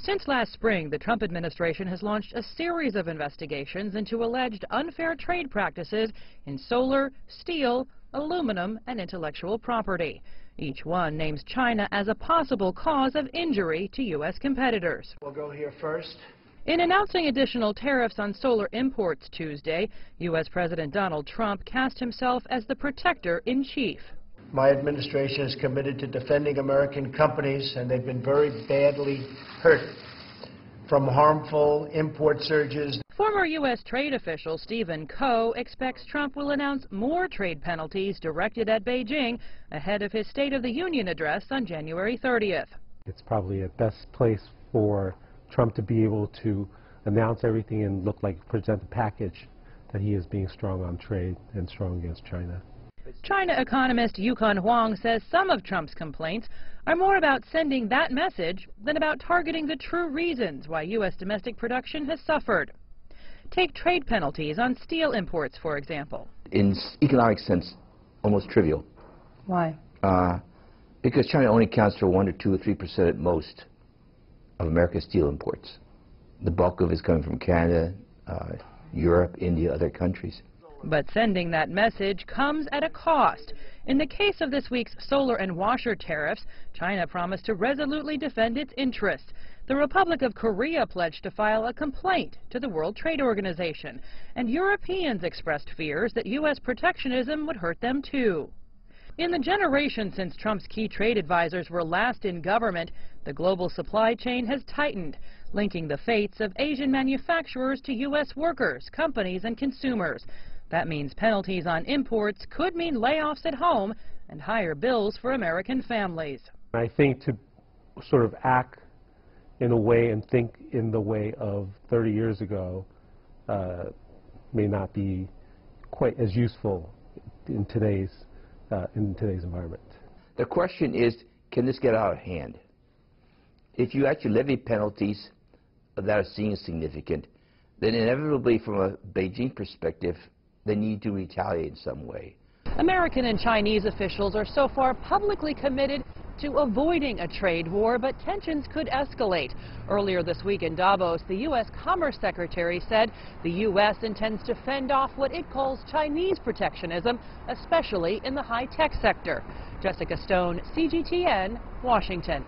Since last spring, the Trump administration has launched a series of investigations into alleged unfair trade practices in solar, steel, aluminum, and intellectual property. Each one names China as a possible cause of injury to U.S. competitors. We'll go here first. In announcing additional tariffs on solar imports Tuesday, U.S. President Donald Trump cast himself as the protector-in-chief. My administration is committed to defending American companies, and they've been very badly hurt from harmful import surges. Former U.S. trade official Stephen Coe expects Trump will announce more trade penalties directed at Beijing ahead of his State of the Union address on January 30th. It's probably a best place for Trump to be able to announce everything and look like present the package that he is being strong on trade and strong against China. China economist Yukon Huang says some of Trump's complaints are more about sending that message than about targeting the true reasons why U.S. domestic production has suffered. Take trade penalties on steel imports, for example. In economic sense, almost trivial. Why? Because China only accounts for 1 or 2 or 3% at most of America's steel imports. The bulk of it is coming from Canada, Europe, India, other countries. But sending that message comes at a cost. In the case of this week's solar and washer tariffs, China promised to resolutely defend its interests. The Republic of Korea pledged to file a complaint to the World Trade Organization, and Europeans expressed fears that U.S. protectionism would hurt them too. In the generation since Trump's key trade advisors were last in government, the global supply chain has tightened, linking the fates of Asian manufacturers to U.S. workers, companies, and consumers. That means penalties on imports could mean layoffs at home and higher bills for American families. I think to sort of act in a way and think in the way of 30 years ago may not be quite as useful in today's environment. The question is, can this get out of hand? If you actually levy penalties that are seen as significant, then inevitably from a Beijing perspective, they need to retaliate in some way. American and Chinese officials are so far publicly committed to avoiding a trade war, but tensions could escalate. Earlier this week in Davos, the U.S. Commerce Secretary said the U.S. intends to fend off what it calls Chinese protectionism, especially in the high-tech sector. Jessica Stone, CGTN, Washington.